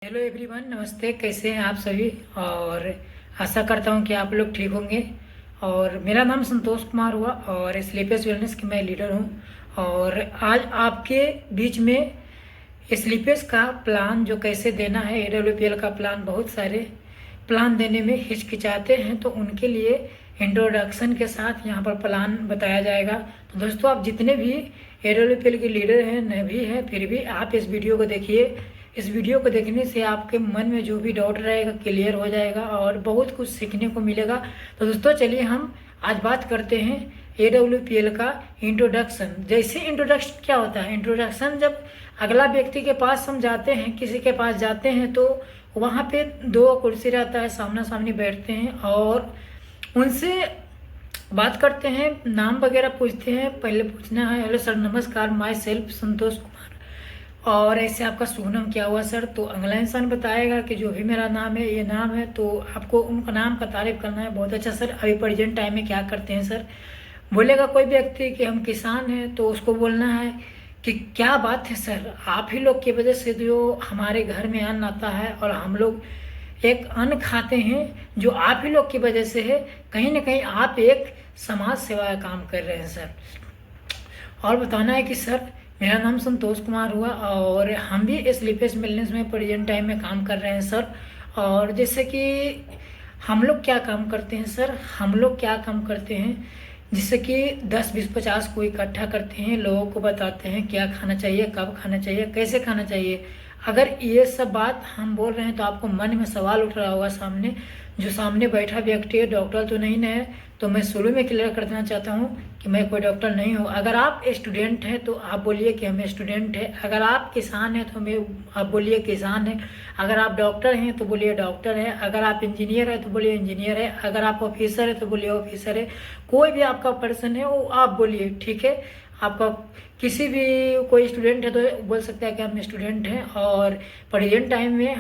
Hello everyone, नमस्ते। कैसे हैं आप सभी? और आशा करता हूं कि आप लोग ठीक होंगे। और मेरा नाम संतोष कुमार हुआ और स्लीपर्स वेलनेस की मैं लीडर हूं। और आज आपके बीच में स्लीपर्स का प्लान जो कैसे देना है, AWPL का प्लान, बहुत सारे प्लान देने में हिचकिचाते हैं तो उनके लिए इंट्रोडक्शन के साथ यहाँ पर प्लान बताया जाएगा। तो दोस्तों, आप जितने भी AWPL के लीडर हैं, न भी हैं, फिर भी आप इस वीडियो को देखिए। इस वीडियो को देखने से आपके मन में जो भी डाउट रहेगा क्लियर हो जाएगा और बहुत कुछ सीखने को मिलेगा। तो दोस्तों, चलिए हम आज बात करते हैं AWPL का इंट्रोडक्शन। जैसे इंट्रोडक्शन क्या होता है? इंट्रोडक्शन जब अगला व्यक्ति के पास हम जाते हैं, किसी के पास जाते हैं, तो वहाँ पे दो कुर्सी रहता है, सामना सामनी बैठते हैं और उनसे बात करते हैं, नाम वगैरह पूछते हैं। पहले पूछना है, हेलो सर, नमस्कार, माई सेल्फ संतोष कुमार, और ऐसे आपका शुभ नाम क्या हुआ सर? तो अगला इंसान बताएगा कि जो भी मेरा नाम है, ये नाम है। तो आपको उनका नाम का तारीफ करना है, बहुत अच्छा सर, अभी प्रेजेंट टाइम में क्या करते हैं सर? बोलेगा कोई व्यक्ति कि हम किसान हैं, तो उसको बोलना है कि क्या बात है सर, आप ही लोग की वजह से जो हमारे घर में अन्न आता है और हम लोग एक अन्न खाते हैं, जो आप ही लोग की वजह से है। कहीं ना कहीं आप एक समाज सेवा का काम कर रहे हैं सर। और बताना है कि सर, मेरा नाम संतोष कुमार हुआ और हम भी स्लीपर्स वेलनेस में प्रेजेंट टाइम में काम कर रहे हैं सर। और जैसे कि हम लोग क्या काम करते हैं सर, हम लोग क्या काम करते हैं, जिससे कि 10, 20, 50 को इकट्ठा करते हैं, लोगों को बताते हैं क्या खाना चाहिए, कब खाना चाहिए, कैसे खाना चाहिए। अगर ये सब बात हम बोल रहे हैं तो आपको मन में सवाल उठ रहा होगा, सामने जो सामने बैठा व्यक्ति है डॉक्टर तो नहीं है। तो मैं शुरू में क्लियर कर देना चाहता हूँ कि मैं कोई डॉक्टर नहीं हूँ। अगर आप स्टूडेंट हैं तो आप बोलिए कि हम स्टूडेंट हैं। अगर आप किसान हैं तो आप बोलिए किसान हैं। अगर आप डॉक्टर हैं तो बोलिए डॉक्टर है। अगर आप इंजीनियर है तो बोलिए इंजीनियर है। अगर आप ऑफिसर है तो बोलिए ऑफिसर है। कोई भी आपका पर्सन है वो आप बोलिए, ठीक है? आपका किसी भी कोई स्टूडेंट है तो बोल सकता है कि हम स्टूडेंट हैं और प्रेजेंट टाइम में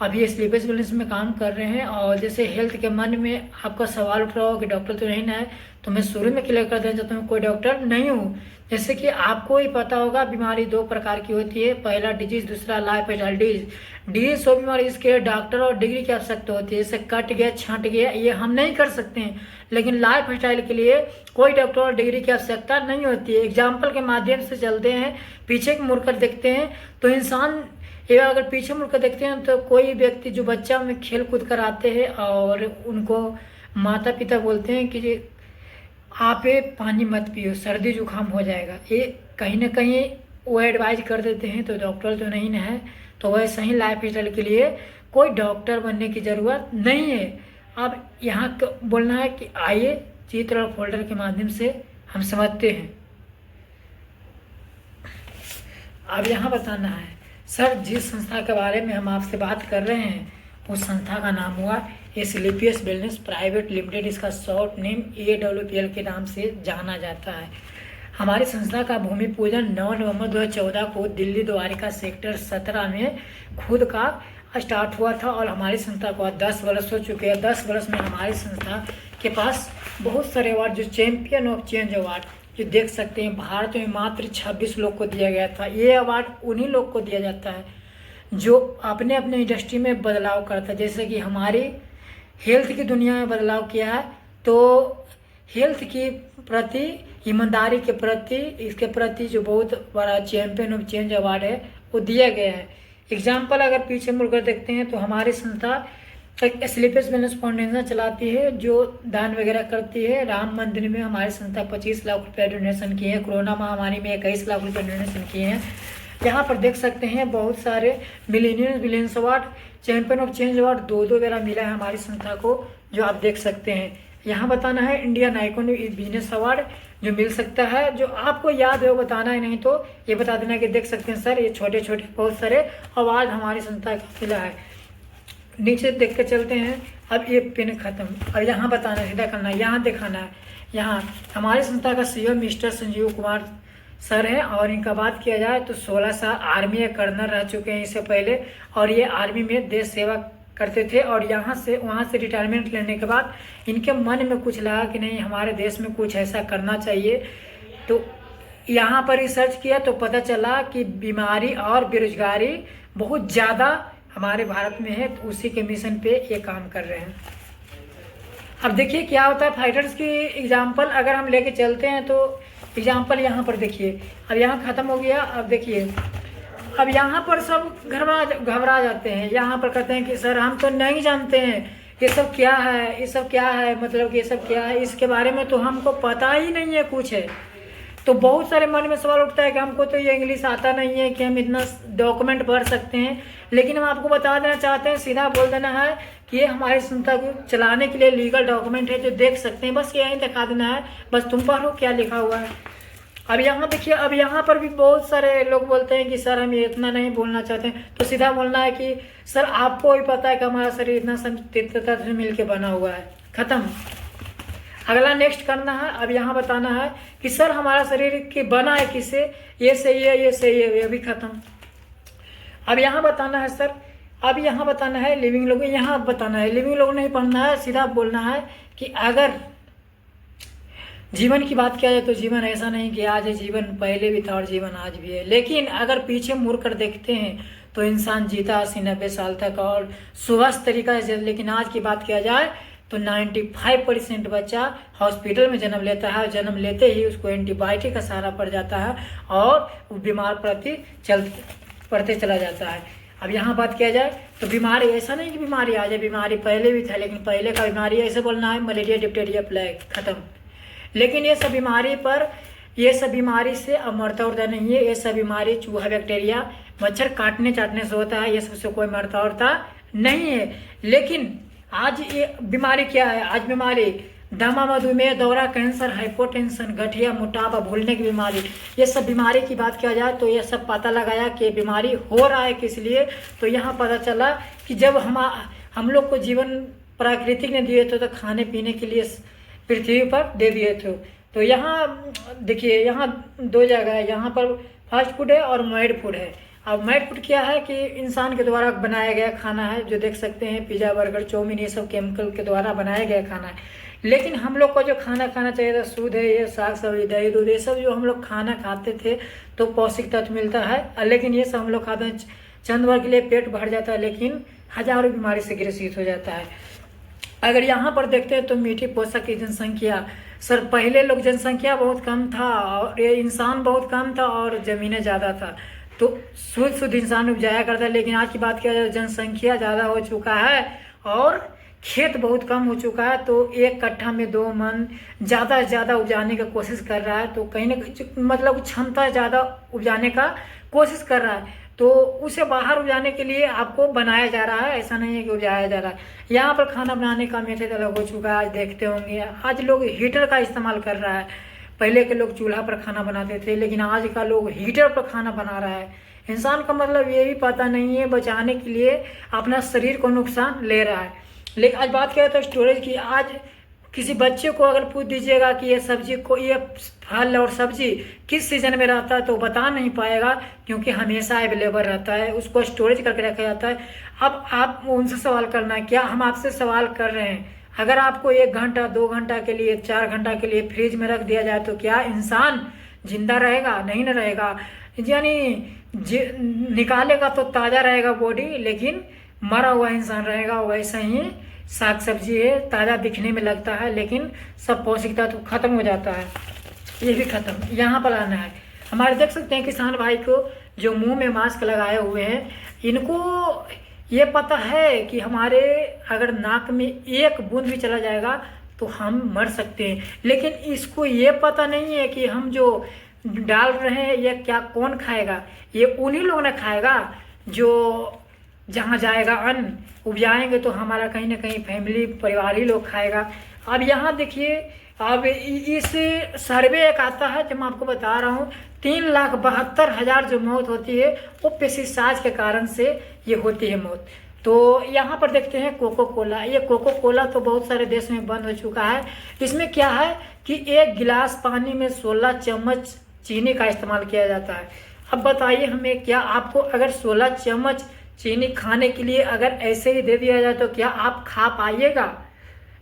अभी स्लीपर्स वेलनेस में काम कर रहे हैं। और जैसे हेल्थ के मन में आपका सवाल उठ रहा हो कि डॉक्टर तो नहीं ना है, तो मैं शुरू में क्लियर कर देना चाहता हूँ, कोई डॉक्टर नहीं हूँ। जैसे कि आपको ही पता होगा, बीमारी दो प्रकार की होती है, पहला डिजीज, दूसरा life style disease. Disease so बीमारी, इसके डॉक्टर और डिग्री की आवश्यकता होती है। जैसे कट गया, छांट गया, ये हम नहीं कर सकते हैं। लेकिन लाइफ स्टाइल के लिए कोई डॉक्टर और डिग्री की आवश्यकता नहीं होती है। एग्जाम्पल के माध्यम से चलते हैं, पीछे मुड़कर देखते हैं तो इंसान, ये अगर पीछे मुड़कर देखते हैं तो कोई व्यक्ति जो बच्चा में खेल कूद कर आते हैं और उनको माता पिता बोलते हैं कि आप ये पानी मत पियो, सर्दी जुकाम हो जाएगा, ये कहीं ना कहीं वो एडवाइज कर देते हैं। तो डॉक्टर तो नहीं ना है। तो वैसे ही लाइफ स्टाइल के लिए कोई डॉक्टर बनने की ज़रूरत नहीं है। अब यहाँ बोलना है कि आइए चित्र और फोल्डर के माध्यम से हम समझते हैं। अब यहाँ बताना है सर, जिस संस्था के बारे में हम आपसे बात कर रहे हैं उस संस्था का नाम हुआ स्लीपर्स वेलनेस प्राइवेट लिमिटेड। इसका शॉर्ट नेम AWPL के नाम से जाना जाता है। हमारी संस्था का भूमि पूजन 9 नवंबर 2014 को दिल्ली द्वारिका सेक्टर 17 में खुद का स्टार्ट हुआ था और हमारी संस्था को 10 वर्ष हो चुके हैं। 10 वर्ष में हमारी संस्था के पास बहुत सारे अवार्ड, जो चैंपियन ऑफ चेंज अवार्ड जो देख सकते हैं, भारत में मात्र 26 लोग को दिया गया था। ये अवार्ड उन्हीं लोग को दिया जाता है जो अपने अपने इंडस्ट्री में बदलाव करता है। जैसे कि हमारी हेल्थ की दुनिया में बदलाव किया है, तो हेल्थ के प्रति, ईमानदारी के प्रति, इसके प्रति जो बहुत बड़ा चैंपियन ऑफ चेंज अवार्ड है वो दिया गया है। एग्जाम्पल अगर पीछे मुड़कर देखते हैं तो हमारी संस्था एक स्लीपर्स वेलनेस फाउंडेशन चलाती है जो दान वगैरह करती है। राम मंदिर में हमारी संस्था 25 लाख रुपये डोनेशन किए हैं। कोरोना महामारी में 21 लाख रुपये डोनेशन किए हैं। यहाँ पर देख सकते हैं बहुत सारे billions award, champion of change award 2 वगैरह मिला है हमारी संस्था को, जो आप देख सकते हैं। यहाँ बताना है इंडियन आइकॉन बिजनेस अवार्ड जो मिल सकता है, जो आपको याद है वो बताना है, नहीं तो ये बता देना कि देख सकते हैं सर, ये छोटे छोटे बहुत सारे अवार्ड हमारी संस्था का मिला है। नीचे देख के चलते हैं। अब ये पिन खत्म। और यहाँ बताना, सीधा करना, यहाँ दिखाना है। यहाँ हमारी संस्था का CEO mister Sanjeev Kumar sir हैं और इनका बात किया जाए तो 16 साल आर्मी या कर्नल रह चुके हैं इससे पहले, और ये आर्मी में देश सेवा करते थे। और वहाँ से रिटायरमेंट लेने के बाद इनके मन में कुछ लगा कि नहीं, हमारे देश में कुछ ऐसा करना चाहिए। तो यहाँ पर रिसर्च किया तो पता चला कि बीमारी और बेरोजगारी बहुत ज़्यादा हमारे भारत में है, तो उसी के मिशन पे ये काम कर रहे हैं। अब देखिए क्या होता है, फाइटर्स की एग्जाम्पल अगर हम लेके चलते हैं तो एग्जाम्पल यहाँ पर देखिए, अब यहाँ ख़त्म हो गया। अब देखिए अब यहाँ पर सब घबरा जाते हैं, यहाँ पर कहते हैं कि सर हम तो नहीं जानते हैं ये सब क्या है, ये सब क्या है, मतलब कि ये सब क्या है, इसके बारे में तो हमको पता ही नहीं है कुछ है। तो बहुत सारे मन में सवाल उठता है कि हमको तो ये इंग्लिश आता नहीं है कि हम इतना डॉक्यूमेंट भर सकते हैं। लेकिन हम आपको बता देना चाहते हैं, सीधा बोल देना है कि ये हमारी संस्था को चलाने के लिए लीगल डॉक्यूमेंट है जो देख सकते हैं, बस यही दिखा देना है, बस तुम पढ़ो क्या लिखा हुआ है। अब यहाँ देखिए, अब यहाँ पर भी बहुत सारे लोग बोलते हैं कि सर हम ये इतना नहीं बोलना चाहते हैं, तो सीधा बोलना है कि सर आपको भी पता है कि हमारा शरीर इतना संतृप्तता से मिल के बना हुआ है, खत्म। अगला नेक्स्ट करना है, अब यहाँ बताना है कि सर हमारा शरीर की बना है किससे, ये सही है, ये सही है, ये भी खत्म। अब यहाँ बताना है सर, अब यहाँ बताना है लिविंग लोग, यहाँ बताना है लिविंग लोग नहीं पढ़ना है, सीधा बोलना है कि अगर जीवन की बात किया जाए तो जीवन ऐसा नहीं कि आज है, जीवन पहले भी था और जीवन आज भी है। लेकिन अगर पीछे मुड़ कर देखते हैं तो इंसान जीता 80-90 साल तक और स्वस्थ तरीका से। लेकिन आज की बात किया जाए तो 95% बच्चा हॉस्पिटल में जन्म लेता है और जन्म लेते ही उसको एंटीबायोटिक का सहारा पड़ जाता है और वो बीमार पड़ते चला जाता है। अब यहाँ बात किया जाए तो बीमारी ऐसा नहीं कि बीमारी आ जाए, बीमारी पहले भी था, लेकिन पहले का बीमारी ऐसे बोलना है मलेरिया, डिप्टेरिया, प्लेग, खत्म। लेकिन ये सब बीमारी पर, ये सब बीमारी से अमरता उड़ता नहीं है, ये सब बीमारी चूहा, बैक्टीरिया, मच्छर काटने चाटने से होता है, ये सबसे कोई मरता उड़ता नहीं है। लेकिन आज ये बीमारी क्या है, आज बीमारी दमा, मधुमेह, दौरा, कैंसर, हाइपोटेंशन, गठिया, मोटापा, भूलने की बीमारी, ये सब बीमारी की बात किया जाए तो ये सब पता लगाया कि बीमारी हो रहा है किस लिए। तो यहाँ पता चला कि जब हम लोग को जीवन प्राकृतिक ने दिए थे तो खाने पीने के लिए पृथ्वी पर दे दिए थे। तो यहाँ देखिए, यहाँ दो जगह है, यहाँ पर फास्ट फूड है और मेड फूड है। अब मेड फूड क्या है कि इंसान के द्वारा बनाया गया खाना है, जो देख सकते हैं पिज़्ज़ा, बर्गर, चाउमीन, ये सब केमिकल के द्वारा बनाया गया खाना है। लेकिन हम लोग को जो खाना खाना चाहिए था शुद्ध है, ये साग सब्जी, दही दूध, ये सब जो हम लोग खाना खाते थे तो पौष्टिक तत्व मिलता है। लेकिन ये सब हम लोग खाते हैं, चंद भर के लिए पेट भर जाता है, लेकिन हजारों बीमारी से ग्रसित हो जाता है। अगर यहाँ पर देखते हैं तो मीठी पोषक की जनसंख्या, सर पहले लोग जनसंख्या बहुत कम था और ये इंसान बहुत कम था और ज़मीनें ज़्यादा था, तो शुद्ध इंसान उपजाया करता है। लेकिन आज की बात किया जाए जनसंख्या ज़्यादा हो चुका है और खेत बहुत कम हो चुका है, तो एक कट्ठा में 2 मन ज़्यादा से ज़्यादा उपजाने का कोशिश कर रहा है। तो कहीं ना कहीं मतलब क्षमता ज़्यादा उपजाने का कोशिश कर रहा है, तो उसे बाहर उपजाने के लिए आपको बनाया जा रहा है, ऐसा नहीं है कि उपजाया जा रहा है। यहाँ पर खाना बनाने का मेथड अलग हो चुका है, आज देखते होंगे आज लोग हीटर का इस्तेमाल कर रहा है। पहले के लोग चूल्हा पर खाना बनाते थे, लेकिन आज का लोग हीटर पर खाना बना रहा है। इंसान का मतलब ये भी पता नहीं है, बचाने के लिए अपना शरीर को नुकसान ले रहा है। लेकिन आज बात करें तो स्टोरेज की, आज किसी बच्चे को अगर पूछ दीजिएगा कि ये सब्जी को, ये फल और सब्जी किस सीजन में रहता है तो बता नहीं पाएगा, क्योंकि हमेशा अवेलेबल रहता है, उसको स्टोरेज करके रखा जाता है। अब आप उनसे सवाल करना है, क्या हम आपसे सवाल कर रहे हैं, अगर आपको 1 घंटा, 2 घंटा के लिए, 4 घंटा के लिए फ्रिज में रख दिया जाए तो क्या इंसान जिंदा रहेगा? नहीं न रहेगा। यानी निकालेगा तो ताज़ा रहेगा बॉडी, लेकिन मरा हुआ इंसान रहेगा। वैसा ही साग सब्जी है, ताज़ा दिखने में लगता है लेकिन सब पौष्टिक तत्व खत्म हो जाता है, ये भी खत्म। यहाँ पर आना है, हमारे देख सकते हैं किसान भाई को जो मुंह में मास्क लगाए हुए हैं, इनको ये पता है कि हमारे अगर नाक में 1 बूंद भी चला जाएगा तो हम मर सकते हैं। लेकिन इसको ये पता नहीं है कि हम जो डाल रहे हैं ये क्या कौन खाएगा, ये उन्हीं लोग ने खाएगा जो जहाँ जाएगा अन्न उपजाएंगे तो हमारा कहीं ना कहीं फैमिली, परिवार ही लोग खाएगा। अब यहाँ देखिए, अब इस सर्वे एक आता है जो मैं आपको बता रहा हूँ, 3,72,000 जो मौत होती है वो पेस्टिसाइड के कारण से ये होती है मौत। तो यहाँ पर देखते हैं कोको कोला, ये कोको कोला तो बहुत सारे देश में बंद हो चुका है। इसमें क्या है कि 1 गिलास पानी में 16 चम्मच चीनी का इस्तेमाल किया जाता है। अब बताइए हमें, क्या आपको अगर 16 चम्मच चीनी खाने के लिए अगर ऐसे ही दे दिया जाए तो क्या आप खा पाइएगा?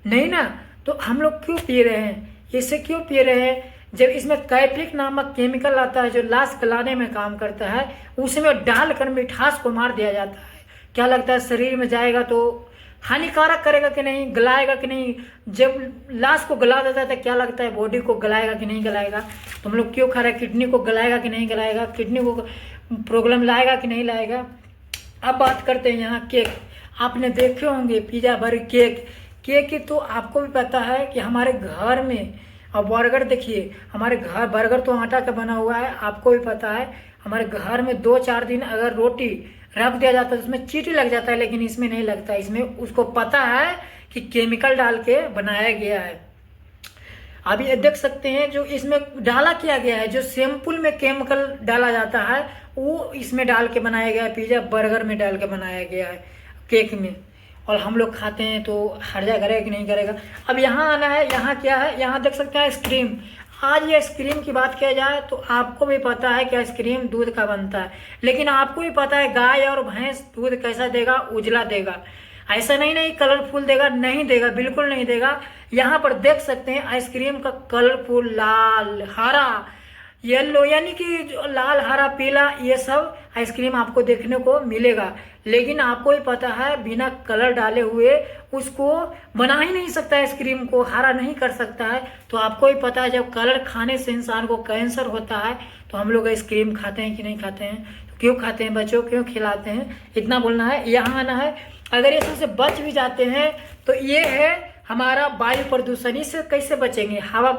नहीं ना। तो हम लोग क्यों पी रहे हैं, इसे क्यों पी रहे हैं? जब इसमें कैफिक नामक केमिकल आता है जो लाश गलाने में काम करता है, उसमें डालकर मिठास को मार दिया जाता है। क्या लगता है शरीर में जाएगा तो हानिकारक करेगा कि नहीं, गलाएगा कि नहीं? जब लाश को गला देता है तो क्या लगता है बॉडी को गलाएगा कि नहीं गलाएगा? तो हम लोग क्यों खा रहे हैं? किडनी को गलाएगा कि नहीं गलाएगा? किडनी को प्रॉब्लम लाएगा कि नहीं लाएगा? अब बात करते हैं यहाँ केक। आपने देखे होंगे पिज़्ज़ा बर्गर केक। केक की तो आपको भी पता है कि हमारे घर में, और बर्गर देखिए हमारे घर, बर्गर तो आटा का बना हुआ है, आपको भी पता है। हमारे घर में 2-4 दिन अगर रोटी रख दिया जाता है तो उसमें चींटी लग जाता है, लेकिन इसमें नहीं लगता। इसमें उसको पता है कि केमिकल डाल के बनाया गया है। आप ये देख सकते हैं जो इसमें डाला किया गया है, जो सैंपल में केमिकल डाला जाता है वो इसमें डाल के बनाया गया है। पिज़्ज़ा बर्गर में डाल के बनाया गया है, केक में, और हम लोग खाते हैं तो हर्जा करेगा कि नहीं करेगा? अब यहाँ आना है, यहाँ क्या है, यहाँ देख सकते हैं आइसक्रीम। आज ये आइसक्रीम की बात किया जाए तो आपको भी पता है कि आइसक्रीम दूध का बनता है, लेकिन आपको भी पता है गाय और भैंस दूध कैसा देगा? उजला देगा। ऐसा नहीं कलरफुल देगा, नहीं देगा, बिल्कुल नहीं देगा। यहाँ पर देख सकते हैं आइसक्रीम का कलरफुल लाल, हरा, येलो, यानी कि जो लाल, हरा, पीला, ये सब आइसक्रीम आपको देखने को मिलेगा। लेकिन आपको ही पता है बिना कलर डाले हुए उसको बना ही नहीं सकता, आइसक्रीम को हरा नहीं कर सकता है। तो आपको ही पता है जब कलर खाने से इंसान को कैंसर होता है, तो हम लोग आइसक्रीम खाते हैं कि नहीं खाते हैं? तो क्यों खाते हैं बच्चों, क्यों खिलाते हैं? इतना बोलना है। यहाँ आना है, अगर ये सबसे बच भी जाते हैं तो ये है हमारा वायु प्रदूषण। इससे कैसे बचेंगे? हवा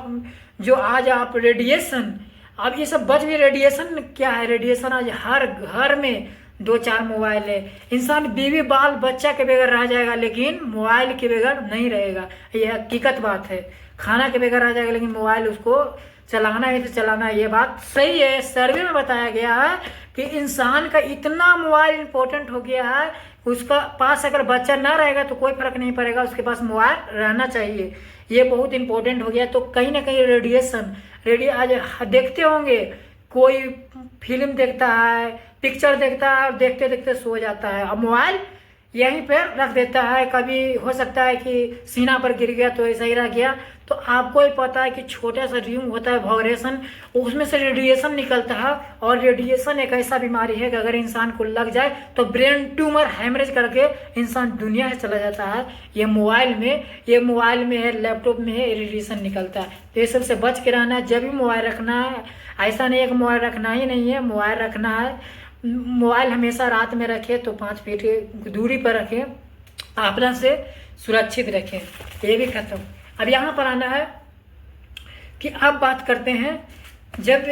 जो आज आप रेडिएशन, अब ये सब बच भी, रेडिएशन क्या है? रेडिएशन आज हर घर में 2-4 मोबाइल है। इंसान बीवी बाल बच्चा के बगैर रह जाएगा, लेकिन मोबाइल के बगैर नहीं रहेगा। यह हकीकत बात है। खाना के बगैर रह जाएगा, लेकिन मोबाइल उसको चलाना है तो चलाना है। ये बात सही है। सर्वे में बताया गया है कि इंसान का इतना मोबाइल इंपॉर्टेंट हो गया है, उसका पास अगर बच्चा ना रहेगा तो कोई फर्क नहीं पड़ेगा, उसके पास मोबाइल रहना चाहिए। ये बहुत इंपॉर्टेंट हो गया। तो कहीं ना कहीं रेडिएशन, आज देखते होंगे कोई फिल्म देखता है, पिक्चर देखता है और देखते देखते सो जाता है, अब मोबाइल यहीं पर रख देता है। कभी हो सकता है कि सीना पर गिर गया तो ऐसा ही रह गया। तो आपको ही पता है कि छोटा सा रिंग होता है वाइब्रेशन, उसमें से रेडिएशन निकलता है। और रेडिएशन एक ऐसा बीमारी है कि अगर इंसान को लग जाए तो ब्रेन ट्यूमर, हैमरेज करके इंसान दुनिया से चला जाता है। ये मोबाइल में है, लैपटॉप में है, रेडिएशन निकलता है। तो ये सबसे बच के रहना है। जब भी मोबाइल रखना है, ऐसा नहीं है कि मोबाइल रखना ही नहीं है, मोबाइल रखना है। मोबाइल हमेशा रात में रखें तो 5 फीट की दूरी पर रखें, अपना से सुरक्षित रखें। ये भी खत्म। अब यहाँ पर आना है कि अब बात करते हैं जब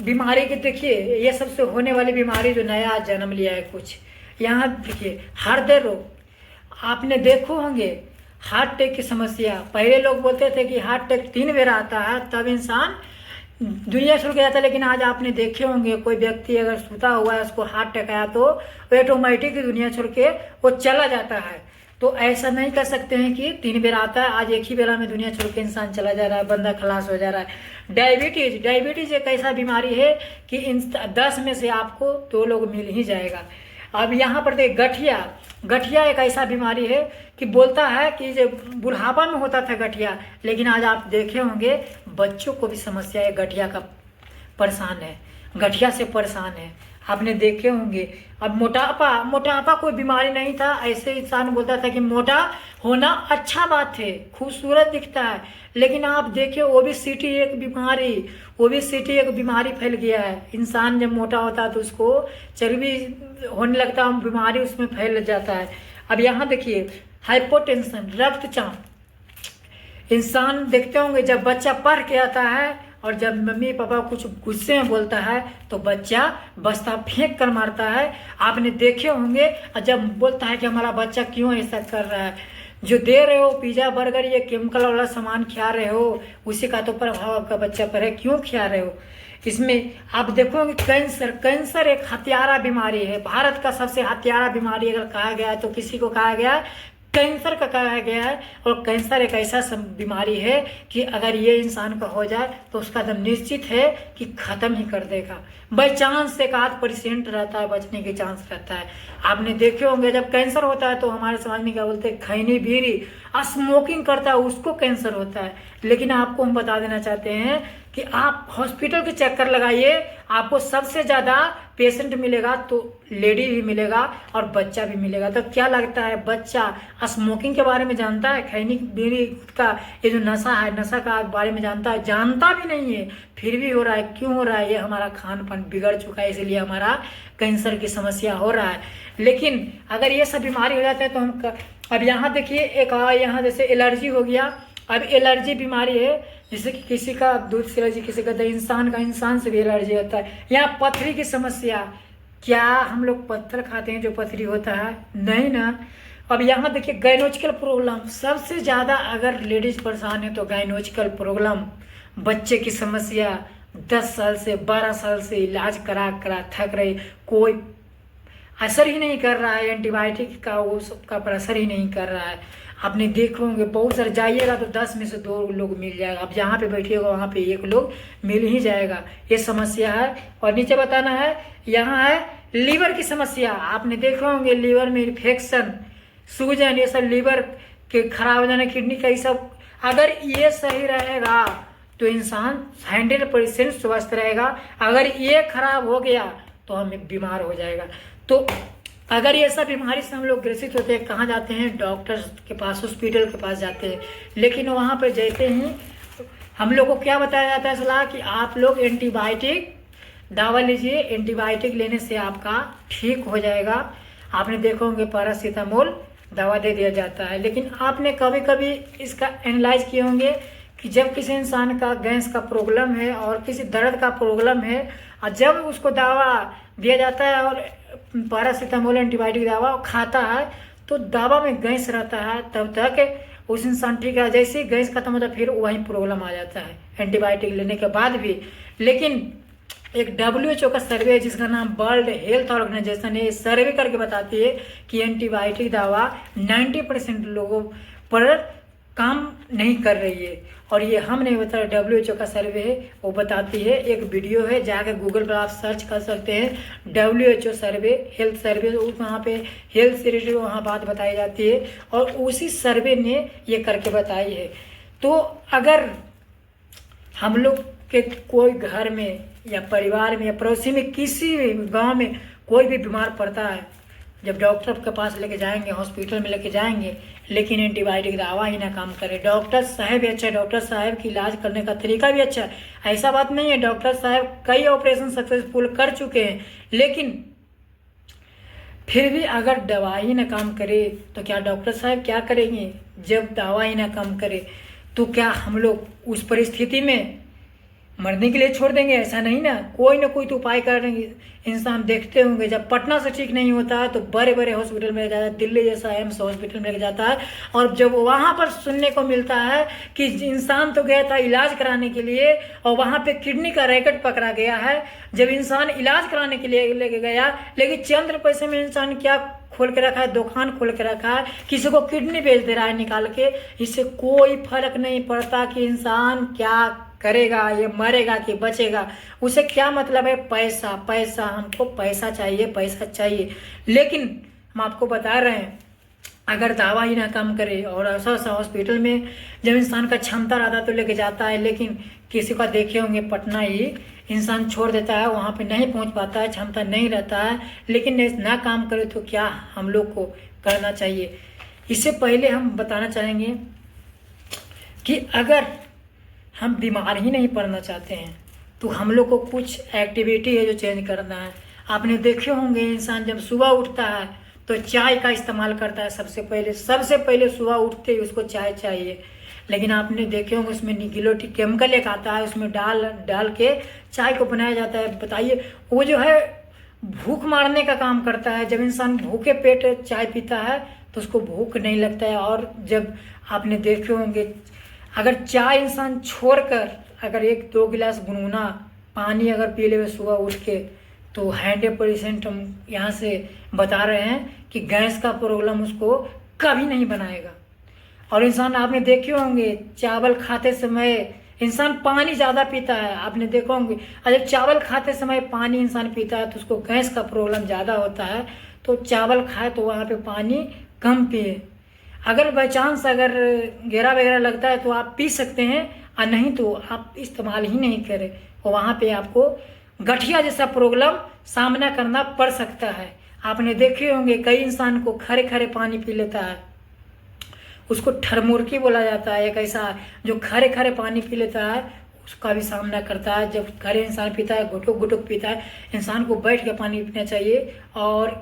बीमारी की। देखिए ये सबसे होने वाली बीमारी जो नया जन्म लिया है कुछ, यहाँ देखिए हृदय रोग। आपने देखो होंगे हार्ट अटैक की समस्या। पहले लोग बोलते थे कि हार्ट अटैक 3 बार आता है तब इंसान दुनिया छोड़ के जाता है, लेकिन आज आपने देखे होंगे कोई व्यक्ति अगर सूता हुआ है, उसको हार्ट अटैक आया तो वो ऑटोमेटिक दुनिया छोड़ के वो चला जाता है। तो ऐसा नहीं कर सकते हैं कि 3 बार आता है, आज एक ही बेला में दुनिया छोड़ के इंसान चला जा रहा है, बंदा खलास हो जा रहा है। डायबिटीज एक ऐसा बीमारी है कि इन 10 में से आपको 2 लोग मिल ही जाएगा। अब यहाँ पर देख गठिया एक ऐसा बीमारी है कि बोलता है कि जो बुढ़ापा में होता था गठिया, लेकिन आज आप देखे होंगे बच्चों को भी समस्या है, गठिया का परेशान है, गठिया से परेशान है। आपने देखे होंगे। अब मोटापा कोई बीमारी नहीं था, ऐसे इंसान बोलता था कि मोटा होना अच्छा बात है, खूबसूरत दिखता है। लेकिन आप देखिए ओबेसिटी एक बीमारी फैल गया है। इंसान जब मोटा होता है तो उसको चर्बी होने लगता है, बीमारी उसमें फैल जाता है। अब यहाँ देखिए हाइपोटेंशन, रक्तचाप। इंसान देखते होंगे जब बच्चा पढ़ के आता है और जब मम्मी पापा कुछ गुस्से में बोलता है तो बच्चा बस्ता फेंक कर मारता है। आपने देखे होंगे। और जब बोलता है कि हमारा बच्चा क्यों ऐसा कर रहा है, जो दे रहे हो पिज़्ज़ा बर्गर ये केमिकल वाला सामान खिला रहे हो, उसी का तो प्रभाव आपका बच्चा पर है, क्यों खिला रहे हो। इसमें आप देखोगे कैंसर एक हत्यारा बीमारी है। भारत का सबसे हत्यारा बीमारी अगर कहा गया है तो किसी को कहा गया है कैंसर का कहा गया है। और कैंसर एक ऐसा बीमारी है कि अगर ये इंसान का हो जाए तो उसका दम निश्चित है कि ख़त्म ही कर देगा। बाई चांस एक आध % रहता है, बचने के चांस रहता है। आपने देखे होंगे जब कैंसर होता है तो हमारे समाज में क्या बोलते हैं, खैनी बीड़ी स्मोकिंग करता है उसको कैंसर होता है। लेकिन आपको हम बता देना चाहते हैं कि आप हॉस्पिटल के चक्कर लगाइए, आपको सबसे ज़्यादा पेशेंट मिलेगा तो लेडी भी मिलेगा और बच्चा भी मिलेगा। तो क्या लगता है बच्चा स्मोकिंग के बारे में जानता है, खैनी बीड़ी का ये जो नशा है, नशा का बारे में जानता है? जानता भी नहीं है, फिर भी हो रहा है। क्यों हो रहा है? ये हमारा खान पान बिगड़ चुका है, इसलिए हमारा कैंसर की समस्या हो रहा है। लेकिन अगर ये सब बीमारी हो जाता है तो हम अब यहाँ देखिए एक यहाँ जैसे एलर्जी हो गया। अब एलर्जी बीमारी है, जैसे कि किसी का दूध से एलर्जी, किसी का इंसान से भी एलर्जी होता है। यहाँ पथरी की समस्या, क्या हम लोग पत्थर खाते हैं जो पथरी होता है? नहीं ना। अब यहाँ देखिए गायनोलॉजिकल प्रॉब्लम, सबसे ज़्यादा अगर लेडीज परेशान है तो गायनोलॉजिकल प्रॉब्लम, बच्चे की समस्या। 10 साल से 12 साल से इलाज करा करा थक रही, कोई असर ही नहीं कर रहा है, एंटीबायोटिक का वो सब का पर असर ही नहीं कर रहा है। आपने देख होंगे बहुत सारे, जाइएगा तो 10 में से 2 लोग मिल जाएगा। अब जहाँ पे बैठिएगा वहाँ पे 1 लोग मिल ही जाएगा। ये समस्या है। और नीचे बताना है, यहाँ है लीवर की समस्या। आपने देखे होंगे लीवर में इन्फेक्शन, सूजन, ये सब लीवर के खराब हो जाना, किडनी का, ये सब अगर ये सही रहेगा तो इंसान 100% स्वस्थ रहेगा। अगर ये खराब हो गया तो हमें बीमार हो जाएगा। तो अगर ये सब बीमारी से हम लोग ग्रसित होते हैं, कहाँ जाते हैं? डॉक्टर के पास, हॉस्पिटल के पास जाते हैं। लेकिन वहाँ पर जाते हैं हम लोग को क्या बताया जाता है सलाह कि आप लोग एंटीबायोटिक दवा लीजिए, एंटीबायोटिक लेने से आपका ठीक हो जाएगा। आपने देखो होंगे पैरासीटामोल दवा दे दिया जाता है। लेकिन आपने कभी कभी इसका एनालाइज किए होंगे कि जब किसी इंसान का गैस का प्रॉब्लम है और किसी दर्द का प्रॉब्लम है और जब उसको दवा दिया जाता है और पैरासीटामोल एंटीबायोटिक दवा खाता है तो दवा में गैस रहता है, तब तक उस इंसान ठीक है। जैसे ही गैस खत्म होता है फिर वहीं प्रॉब्लम आ जाता है एंटीबायोटिक लेने के बाद भी। लेकिन एक WHO का सर्वे है जिसका नाम वर्ल्ड हेल्थ ऑर्गेनाइजेशन है, सर्वे करके बताती है कि एंटीबायोटिक दवा 90% लोगों पर काम नहीं कर रही है। और ये हम नहीं बता रहे, WHO का सर्वे है, वो बताती है। एक वीडियो है, जाकर गूगल पर आप सर्च कर सकते हैं WHO सर्वे, हेल्थ सर्वे, वहाँ पे हेल्थ से रिलेटेड वहाँ बात बताई जाती है और उसी सर्वे ने ये करके बताई है। तो अगर हम लोग के कोई घर में या परिवार में या पड़ोसी में किसी भी गांव में कोई भी बीमार पड़ता है, जब डॉक्टर के पास लेके जाएंगे, हॉस्पिटल में लेके जाएंगे, लेकिन एंटीबायोटिक दवा ही ना काम करे। डॉक्टर साहब भी अच्छा है, डॉक्टर साहब की इलाज करने का तरीका भी अच्छा है, ऐसा बात नहीं है। डॉक्टर साहब कई ऑपरेशन सक्सेसफुल कर चुके हैं, लेकिन फिर भी अगर दवा ही ना काम करे तो क्या डॉक्टर साहब क्या करेंगे? जब दवा ही ना काम करे तो क्या हम लोग उस परिस्थिति में मरने के लिए छोड़ देंगे? ऐसा नहीं ना, कोई ना कोई तो उपाय करेंगे। इंसान देखते होंगे जब पटना से ठीक नहीं होता है तो बड़े बड़े हॉस्पिटल में जाता है, दिल्ली जैसा एम्स हॉस्पिटल में जाता है, और जब वहाँ पर सुनने को मिलता है कि इंसान तो गया था इलाज कराने के लिए और वहाँ पे किडनी का रैकेट पकड़ा गया है। जब इंसान इलाज कराने के लिए लेके गया, लेकिन चंद पैसे में इंसान क्या खोल के रखा है? दुकान खोल के रखा है, किसी को किडनी बेच दे रहा है निकाल के। इससे कोई फर्क नहीं पड़ता कि इंसान क्या करेगा, ये मरेगा कि बचेगा, उसे क्या मतलब है? पैसा पैसा, हमको पैसा चाहिए, पैसा चाहिए। लेकिन हम आपको बता रहे हैं अगर दवा ही ना काम करे और ऐसा ऐसा हॉस्पिटल में जब इंसान का क्षमता रहता तो लेके जाता है, लेकिन किसी का देखे होंगे पटना ही इंसान छोड़ देता है, वहाँ पे नहीं पहुँच पाता है, क्षमता नहीं रहता है। लेकिन ना काम करे तो क्या हम लोग को करना चाहिए? इससे पहले हम बताना चाहेंगे कि अगर हम बीमार ही नहीं पड़ना चाहते हैं तो हम लोग को कुछ एक्टिविटी है जो चेंज करना है। आपने देखे होंगे इंसान जब सुबह उठता है तो चाय का इस्तेमाल करता है। सबसे पहले सुबह उठते ही उसको चाय चाहिए। लेकिन आपने देखे होंगे उसमें निकोटीन केमिकल एक आता है, उसमें डाल के चाय को बनाया जाता है। बताइए, वो जो है भूख मारने का काम करता है। जब इंसान भूखे पेट चाय पीता है तो उसको भूख नहीं लगता है। और जब आपने देखे होंगे अगर चाय इंसान छोड़कर अगर 1-2 गिलास गुनगुना पानी अगर पी ले सुबह उठ के तो 100% हम यहाँ से बता रहे हैं कि गैस का प्रॉब्लम उसको कभी नहीं बनाएगा। और इंसान आपने देखे होंगे चावल खाते समय इंसान पानी ज़्यादा पीता है, आपने देखा होंगे। अगर चावल खाते समय पानी इंसान पीता है तो उसको गैस का प्रॉब्लम ज़्यादा होता है, तो चावल खाए तो वहाँ पे पानी कम पिए। अगर बाई चांस अगर घेरा वगैरह लगता है तो आप पी सकते हैं, और नहीं तो आप इस्तेमाल ही नहीं करें, और वहाँ पे आपको गठिया जैसा प्रॉब्लम सामना करना पड़ सकता है। आपने देखे होंगे कई इंसान को खरे खरे पानी पी लेता है, उसको ठरमुर्की बोला जाता है। एक ऐसा जो खरे खरे पानी पी लेता है उसका भी सामना करता है। जब खरे इंसान पीता है, घुटुक घुटुक पीता है, इंसान को बैठ के पानी पीना चाहिए और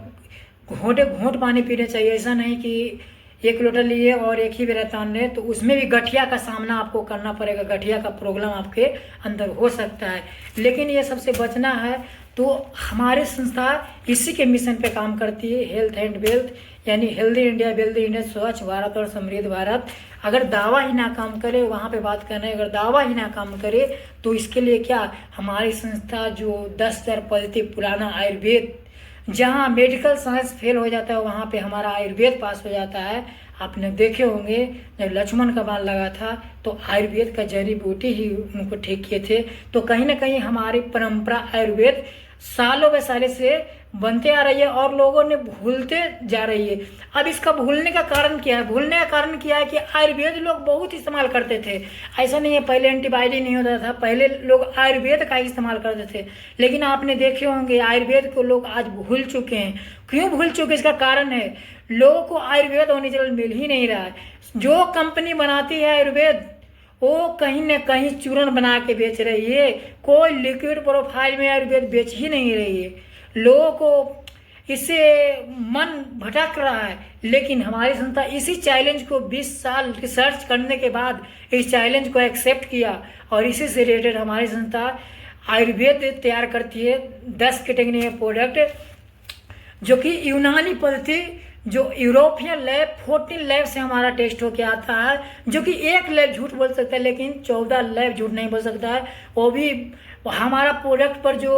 घोंटे घोंट पानी पीना चाहिए। ऐसा नहीं कि एक लोटा लिए और एक ही बेरा तान रहे, तो उसमें भी गठिया का सामना आपको करना पड़ेगा, गठिया का प्रॉब्लम आपके अंदर हो सकता है। लेकिन ये सबसे बचना है तो हमारी संस्था इसी के मिशन पे काम करती है, हेल्थ एंड वेल्थ, यानी हेल्दी इंडिया, वेल्दी इंडिया, स्वच्छ भारत और समृद्ध भारत। अगर दावा ही ना काम करे, वहाँ पे बात कर रहे हैं, अगर दावा ही ना काम करे तो इसके लिए क्या, हमारी संस्था जो 10,000 पद्धति पुराना आयुर्वेद, जहाँ मेडिकल साइंस फेल हो जाता है वहाँ पे हमारा आयुर्वेद पास हो जाता है। आपने देखे होंगे जब लक्ष्मण का बाण लगा था तो आयुर्वेद का जड़ी बूटी ही उनको ठीक किए थे। तो कहीं ना कहीं हमारी परंपरा आयुर्वेद सालों व सालों से बनते आ रही है और लोगों ने भूलते जा रही है। अब इसका भूलने का कारण क्या है? भूलने का कारण क्या है कि आयुर्वेद लोग बहुत इस्तेमाल करते थे। ऐसा नहीं है पहले एंटीबायोटिक नहीं होता था, पहले लोग आयुर्वेद का इस्तेमाल करते थे। लेकिन आपने देखे होंगे आयुर्वेद को लोग आज भूल चुके हैं। क्यों भूल चुके? इसका कारण है लोगों को आयुर्वेद ओरिजिनल मिल ही नहीं रहा है। जो कंपनी बनाती है आयुर्वेद वो कहीं न कहीं चूर्ण बना के बेच रही है, कोई लिक्विड प्रोफाइल में आयुर्वेद बेच ही नहीं रही है। लोगों को इससे मन भटक रहा है। लेकिन हमारी संस्था इसी चैलेंज को 20 साल रिसर्च करने के बाद इस चैलेंज को एक्सेप्ट किया और इसी से रिलेटेड हमारी संस्था आयुर्वेद तैयार करती है 10 कैटेगरी में प्रोडक्ट, जो कि यूनानी पद्धति, जो यूरोपियन लैब 14 लैब से हमारा टेस्ट होके आता है, जो कि एक लैब झूठ बोल सकता है लेकिन 14 लैब झूठ नहीं बोल सकता है। वो भी हमारा प्रोडक्ट पर जो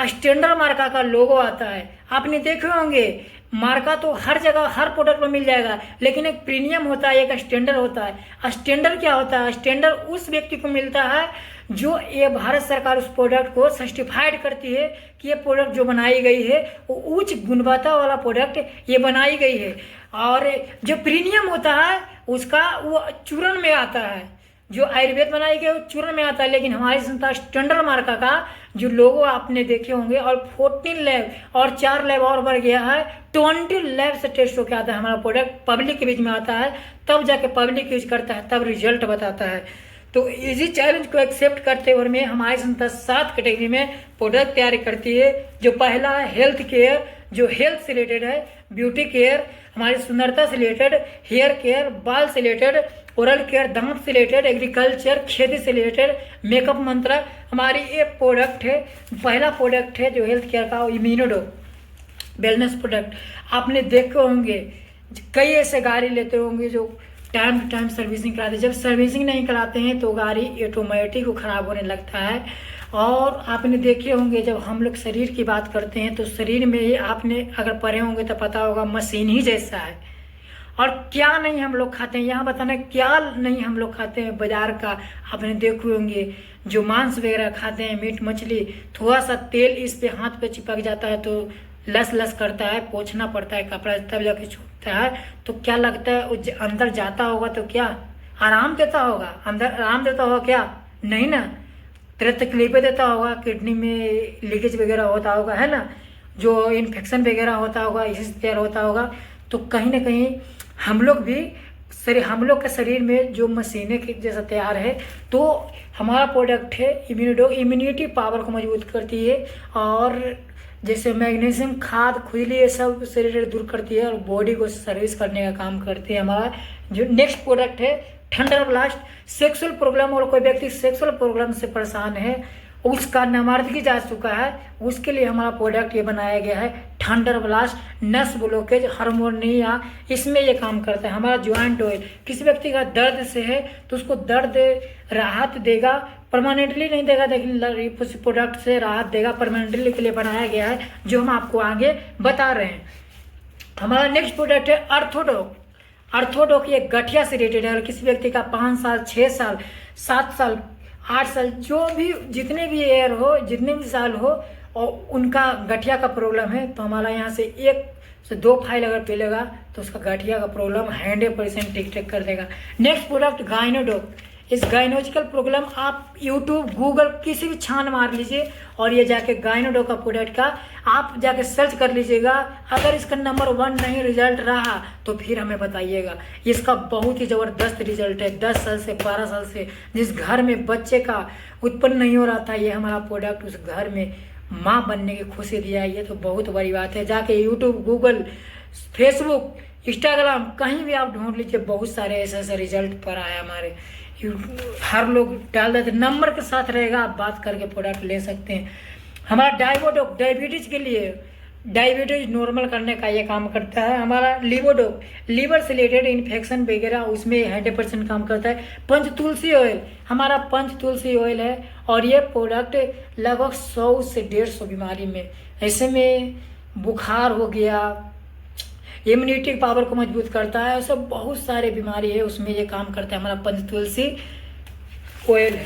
स्टैंडर्ड मार्का का लोगो आता है, आपने देखे होंगे। मार्का तो हर जगह हर प्रोडक्ट में मिल जाएगा, लेकिन एक प्रीमियम होता है, एक स्टैंडर्ड होता है। स्टैंडर्ड क्या होता है? स्टैंडर्ड उस व्यक्ति को मिलता है जो ये भारत सरकार उस प्रोडक्ट को सर्टिफाइड करती है कि ये प्रोडक्ट जो बनाई गई है वो उच्च गुणवत्ता वाला प्रोडक्ट ये बनाई गई है। और जो प्रीमियम होता है उसका वो चूर्ण में आता है, जो आयुर्वेद बनाई गई वो चूर्ण में आता है। लेकिन हमारी संस्था स्टैंडर्ड मार्का का जो लोगो आपने देखे होंगे, और 14 लैब और 4 लैब और बढ़ गया है, 20 लैब से टेस्ट होकर आता है हमारा प्रोडक्ट, पब्लिक के बीच में आता है, तब जाके पब्लिक यूज करता है, तब रिजल्ट बताता है। तो इसी चैलेंज को एक्सेप्ट करते हुए में हमारी संस्था 7 कैटेगरी में प्रोडक्ट तैयार करती है। जो पहला है हेल्थ केयर, जो हेल्थ से रिलेटेड है, ब्यूटी केयर हमारी सुंदरता से रिलेटेड, हेयर केयर बाल से रिलेटेड, ओरल केयर दांत से रिलेटेड, एग्रीकल्चर खेती से रिलेटेड, मेकअप मंत्र हमारी ये प्रोडक्ट है। पहला प्रोडक्ट है जो हेल्थ केयर का इम्यूनोडो वेलनेस प्रोडक्ट। आपने देखे होंगे कई ऐसे गाड़ी लेते होंगे जो टाइम टू टाइम सर्विसिंग कराते हैं। जब सर्विसिंग नहीं कराते हैं तो गाड़ी ऑटोमेटिक को ख़राब होने लगता है। और आपने देखे होंगे जब हम लोग शरीर की बात करते हैं तो शरीर में ही आपने अगर पढ़े होंगे तो पता होगा मशीन ही जैसा है। और क्या नहीं हम लोग खाते हैं, यहाँ बताना क्या नहीं हम लोग खाते हैं बाजार का। आपने देखे होंगे जो मांस वगैरह खाते हैं, मीट मछली, थोड़ा सा तेल इस पे हाथ पे चिपक जाता है तो लस लस करता है, पोंछना पड़ता है कपड़ा, तब जाके छूटता है। तो क्या लगता है वो अंदर जाता होगा तो क्या आराम देता होगा? अंदर आराम देता होगा क्या? नहीं ना, तरह तकलीफें देता होगा, किडनी में लीकेज वगैरह होता होगा, है ना, जो इन्फेक्शन वगैरह होता होगा, इसी से तैयार होता होगा। तो कहीं ना कहीं हम लोग भी हम लोग के शरीर में जो मशीनें के जैसा तैयार है, तो हमारा प्रोडक्ट है इम्यूनिडो, इम्यूनिटी पावर को मजबूत करती है और जैसे मैग्नीशियम, खाद, खुजली, ये सब शरीर दूर करती है और बॉडी को सर्विस करने का काम करती है। हमारा जो नेक्स्ट प्रोडक्ट है थंडर ब्लास्ट। सेक्सुअल प्रॉब्लम और कोई व्यक्ति सेक्सुअल प्रॉब्लम से परेशान है, उसका नमर्दगी जा चुका है, उसके लिए हमारा प्रोडक्ट ये बनाया गया है थंडर ब्लास्ट। नस ब्लॉकेज, हार्मोनिया, इसमें ये काम करता है। हमारा ज्वाइंट ऑयल किसी व्यक्ति का दर्द से है तो उसको दर्द राहत देगा, परमानेंटली नहीं देगा लेकिन उस प्रोडक्ट से राहत देगा, परमानेंटली के लिए बनाया गया है, जो हम आपको आगे बता रहे हैं। हमारा नेक्स्ट प्रोडक्ट है अर्थोडॉक। अर्थोडॉक ये गठिया से रिलेटेड है और किसी व्यक्ति का 5 साल, 6 साल, 7 साल 8 साल, जो भी जितने भी ईयर हो, जितने भी साल हो, और उनका गठिया का प्रॉब्लम है, तो हमारा यहाँ से 1 से 2 फाइल अगर पी लेगा तो उसका गठिया का प्रॉब्लम 100% ठीक कर देगा। Next product Gynodoc. इस गाइनोलॉजिकल प्रॉब्लम आप यूट्यूब, गूगल किसी भी छान मार लीजिए और ये जाके गाइनोडॉक का प्रोडक्ट का आप जाके सर्च कर लीजिएगा। अगर इसका नंबर 1 नहीं रिजल्ट रहा तो फिर हमें बताइएगा। इसका बहुत ही ज़बरदस्त रिजल्ट है। 10 साल से 12 साल से जिस घर में बच्चे का उत्पन्न नहीं हो रहा था, ये हमारा प्रोडक्ट उस घर में माँ बनने की खुशी दिया है। ये तो बहुत बड़ी बात है। जाके यूट्यूब, गूगल, फेसबुक, इंस्टाग्राम कहीं भी आप ढूंढ लीजिए, बहुत सारे ऐसे ऐसे रिजल्ट पर आए हमारे। हर लोग डाल देते, नंबर के साथ रहेगा, आप बात करके प्रोडक्ट ले सकते हैं। हमारा डाइवोडोक डायबिटीज के लिए, डायबिटीज नॉर्मल करने का ये काम करता है। हमारा लिवोडोक लीवर से रिलेटेड इन्फेक्शन वगैरह उसमें 100% काम करता है। पंच तुलसी ऑयल, हमारा पंच तुलसी ऑयल है और ये प्रोडक्ट लगभग 100 से 150 बीमारी में, ऐसे में बुखार हो गया, इम्यूनिटी पावर को मजबूत करता है, ऐसे बहुत सारे बीमारी है उसमें ये काम करता है। हमारा पंच तुलसी ऑयल है।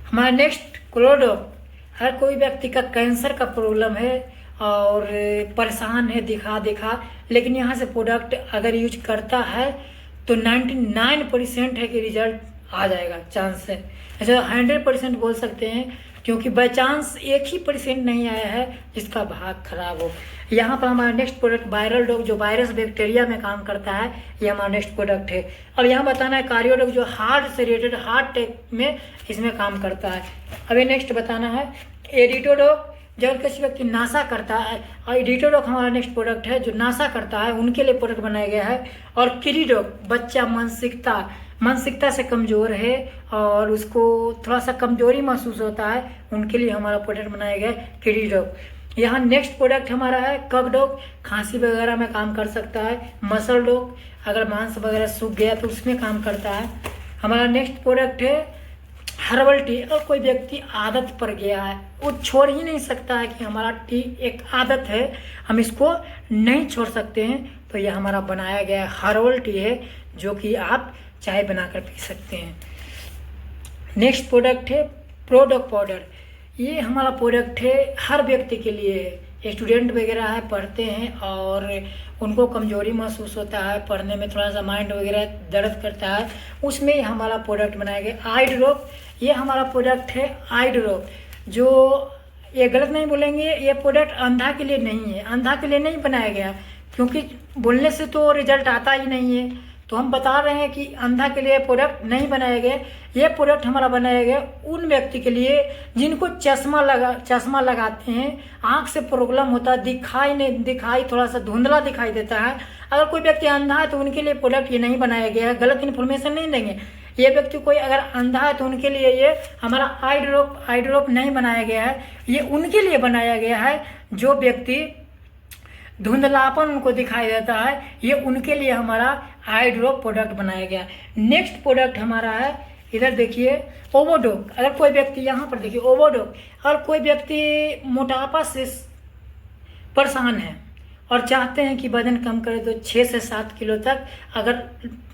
हमारा नेक्स्ट क्लोडोक। हर कोई व्यक्ति का कैंसर का प्रॉब्लम है और परेशान है दिखा, लेकिन यहाँ से प्रोडक्ट अगर यूज करता है तो 99% है कि रिजल्ट आ जाएगा, चांस है। ऐसे 100% बोल सकते हैं, क्योंकि बाई चांस 1% नहीं आया है जिसका भाग खराब हो। यहाँ पर हमारा नेक्स्ट प्रोडक्ट वायरल डॉग, जो वायरस बैक्टीरिया में काम करता है, ये हमारा नेक्स्ट प्रोडक्ट है। अब यहाँ बताना है कार्डियोडॉग, जो हार्ट से रिलेटेड, हार्ट अटैक में इसमें काम करता है। अभी नेक्स्ट बताना है एडिटोडॉग, जब किसी व्यक्ति नासा करता है, और एडिटोडॉग हमारा नेक्स्ट प्रोडक्ट है जो नासा करता है, उनके लिए प्रोडक्ट बनाया गया है। और किरीडॉग, बच्चा मानसिकता से कमज़ोर है और उसको थोड़ा सा कमजोरी महसूस होता है, उनके लिए हमारा प्रोडक्ट बनाया गया है किरीडॉग। यहाँ नेक्स्ट प्रोडक्ट हमारा है कगडॉग, खांसी वगैरह में काम कर सकता है। मसल डॉग, अगर मांस वगैरह सूख गया तो उसमें काम करता है। हमारा नेक्स्ट प्रोडक्ट है हर्बल टी। और कोई व्यक्ति आदत पर गया है, वो छोड़ ही नहीं सकता है कि हमारा टी एक आदत है, हम इसको नहीं छोड़ सकते हैं, तो यह हमारा बनाया गया हर्बल टी है, जो कि आप चाय बनाकर पी सकते हैं। नेक्स्ट प्रोडक्ट है प्रोडक्ट पाउडर। ये हमारा प्रोडक्ट है हर व्यक्ति के लिए है। स्टूडेंट वगैरह है, पढ़ते हैं और उनको कमजोरी महसूस होता है, पढ़ने में थोड़ा सा माइंड वगैरह दर्द करता है, उसमें हमारा प्रोडक्ट बनाया गया आई ड्रॉप। ये हमारा प्रोडक्ट है आई ड्रॉप, जो ये गलत नहीं बोलेंगे, ये प्रोडक्ट अंधा के लिए नहीं है, अंधा के लिए नहीं बनाया गया, क्योंकि बोलने से तो रिजल्ट आता ही नहीं है। तो हम बता रहे हैं कि अंधा के लिए प्रोडक्ट नहीं बनाया गया। ये प्रोडक्ट हमारा बनाया गया उन व्यक्ति के लिए जिनको चश्मा लगाते हैं, आँख से प्रॉब्लम होता है, दिखाई थोड़ा सा धुंधला दिखाई देता है। अगर कोई व्यक्ति अंधा है तो उनके लिए प्रोडक्ट ये नहीं बनाया गया है, गलत इन्फॉर्मेशन नहीं देंगे। ये व्यक्ति कोई अगर अंधा है तो उनके लिए ये हमारा आई ड्रॉप नहीं बनाया गया है। ये उनके लिए बनाया गया है जो व्यक्ति धुंधलापन उनको दिखाई देता है, ये उनके लिए हमारा आई ड्रॉप प्रोडक्ट बनाया गया। नेक्स्ट प्रोडक्ट हमारा है, इधर देखिए, ओवोडॉग। अगर कोई व्यक्ति, यहाँ पर देखिए ओवोडॉग, अगर कोई व्यक्ति मोटापा से परेशान है और चाहते हैं कि वजन कम करें, तो 6 से 7 किलो तक अगर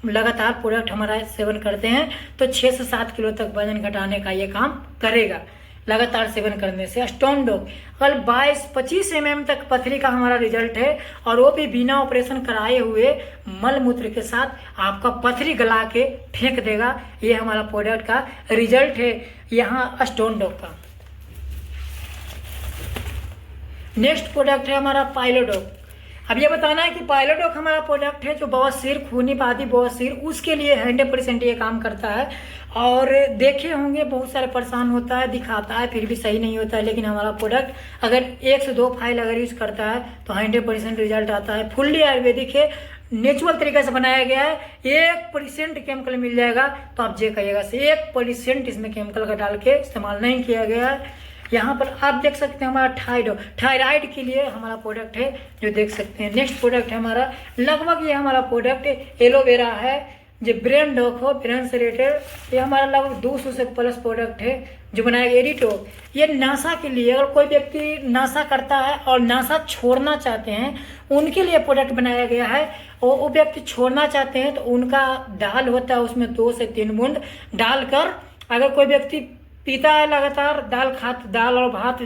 लगातार प्रोडक्ट हमारा सेवन करते हैं तो 6 से 7 किलो तक वजन घटाने का ये काम करेगा लगातार सेवन करने से। स्टोन डॉग, कल 22-25 mm तक पथरी का हमारा रिजल्ट है, और वो भी बिना ऑपरेशन कराए हुए मल मूत्र के साथ आपका पथरी गला के फेंक देगा। ये हमारा प्रोडक्ट का रिजल्ट है यहाँ स्टोन डॉग का। नेक्स्ट प्रोडक्ट है हमारा पाइलोडॉग। अब ये बताना है कि पाइलोडॉग हमारा प्रोडक्ट है जो बवासीर, खूनी पादी बवासीर, उसके लिए 100% ये काम करता है। और देखे होंगे बहुत सारे परेशान होता है, दिखाता है, फिर भी सही नहीं होता है, लेकिन हमारा प्रोडक्ट अगर 1 से 2 फाइल अगर यूज़ करता है तो 100% रिजल्ट आता है। फुल्ली आयुर्वेदिक है, नेचुरल तरीके से बनाया गया है। 1% केमिकल मिल जाएगा तो आप जे कहिएगा से 1% इसमें केमिकल का डाल के इस्तेमाल नहीं किया गया है। यहाँ पर आप देख सकते हैं हमारा थायराइड के लिए हमारा प्रोडक्ट है, जो देख सकते हैं। नेक्स्ट प्रोडक्ट है हमारा, लगभग ये हमारा प्रोडक्ट एलोवेरा है, जो ब्रेन डॉग हो, ब्रेन से रिलेटेड। ये हमारा लगभग 200 से प्लस प्रोडक्ट है जो बनाया गया एडिटो, ये नासा के लिए, अगर कोई व्यक्ति नासा करता है और नासा छोड़ना चाहते हैं उनके लिए प्रोडक्ट बनाया गया है। और वो व्यक्ति छोड़ना चाहते हैं तो उनका दाल होता है, उसमें 2 से 3 बूंद डालकर, अगर कोई व्यक्ति पीता है लगातार दाल और भात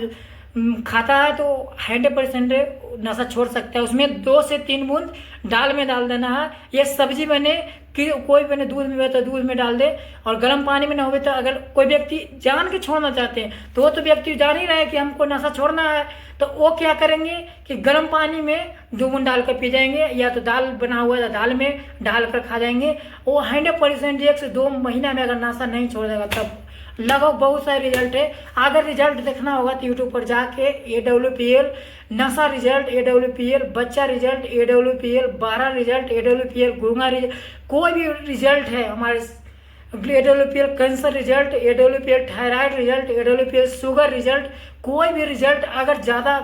खाता है तो 100% नशा छोड़ सकता है। उसमें 2 से 3 बूंद दाल में डाल देना है। ये सब्जी बने कि कोई बने, दूध में बने तो दूध में डाल दे, और गर्म पानी में ना हो तो, अगर कोई व्यक्ति जान के छोड़ना चाहते हैं तो वो तो व्यक्ति जान ही रहे कि हमको नशा छोड़ना है, तो वो क्या करेंगे कि गर्म पानी में 2 बूंद डाल कर पी जाएंगे, या तो दाल बना हुआ है दाल में डाल कर खा जाएंगे। वो 100% 1 से 2 महीना में अगर नशा नहीं छोड़ेगा तब लगभग बहुत सारे रिजल्ट है। अगर रिजल्ट देखना होगा तो यूट्यूब पर जाके AWPL नशा रिजल्ट, AWPL बच्चा रिजल्ट, AWPL 12 रिजल्ट, AWPL गूंगा रिजल्ट, कोई भी रिजल्ट है हमारे, AWPL cancer result, AWPL thyroid result, AWPL sugar result, कोई भी रिजल्ट अगर ज़्यादा